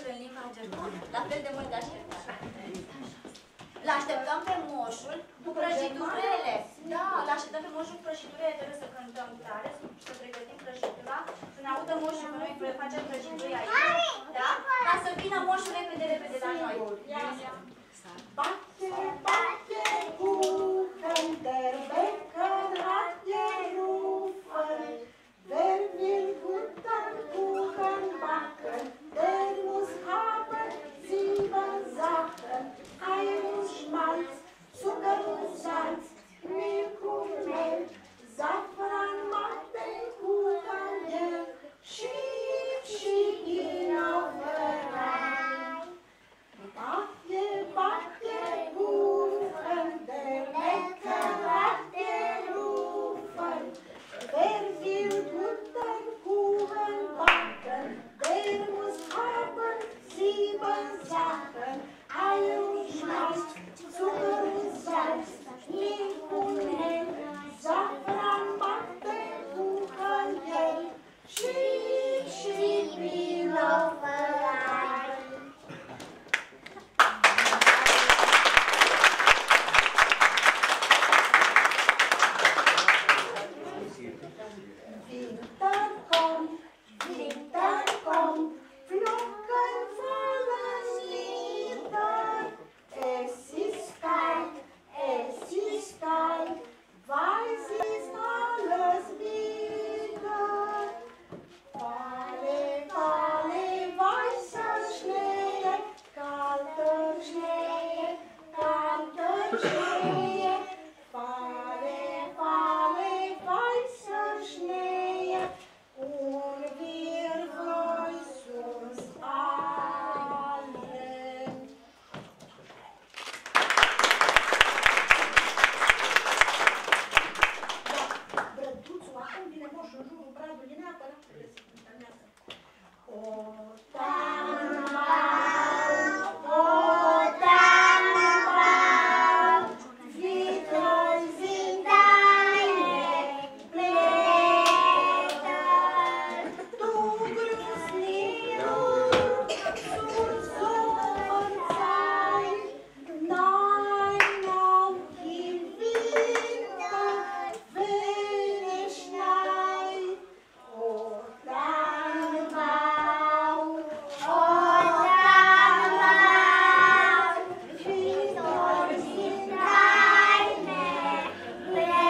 cuvântul în limba germană. La fel de mult de așteptat. L-așteptăm pe moșul cu prăjiturele. Da, l-așteptăm pe moșul cu prăjiturele. Trebuie să cântăm tare, să pregătim prăjitura. Să ne audă moșul că noi facem prăjituri aici. Da? Ca să vină moșul repede, repede la noi. Backe, backe, Kuchen, der Bäcker hat gerufen. Wer will guten Kuchen backen, der muss haben 7 Sachen. Eier und Schmalz, Zucker und Salz, Milch und Mehl, Safran macht den Kuchen hell. Schieb, schieb ihn auf den Rhein. Backe, backe, Kuchen, der Bäcker hat gerufen. Wer will guten Kuchen backen, der muss haben 7 Sachen. Eier und Schmalz, Zucker und Salz, Milch und Mehl, Safran macht den Kuchen hell. Schieb, schieb ihn auf den Rhein. Winter kommt, Flocken fallen nieder. Es ist kalt, weiß ist alles wieder. Falle, falle, weißer Schnee, kalter Schnee, kalter Schnee. Falle, falle, weißer Schnee, und wir freuen uns alle. Brăduțul, acum vine moșul în jurul bradului, neapărat trebuie să cântănească. O Tannenbaum, o Tannenbaum, wie toll sind deine Blätter. Du grüßt nie nur zur Sommerzeit, nein, auch im Winter, wenn es schneit. O Tannenbaum, wie toll sind deine Blätter.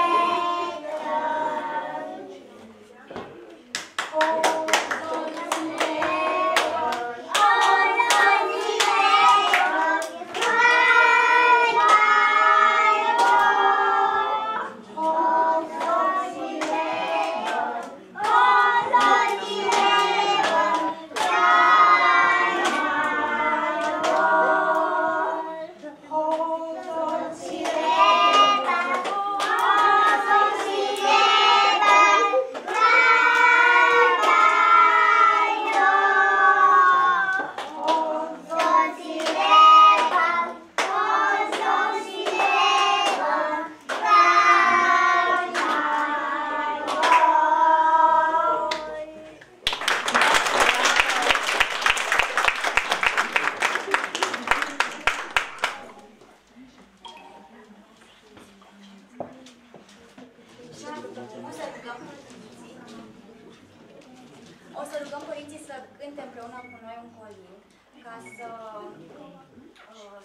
O să rugăm părinții să cânte împreună cu noi un colind ca să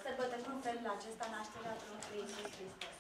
sărbătorim în felul acesta nașterea Domnului Iisus Hristos.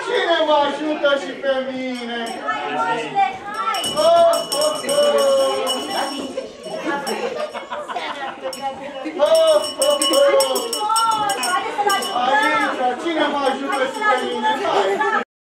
Cine mă ajută și pe mine? Hai, moșule, hai! Oh!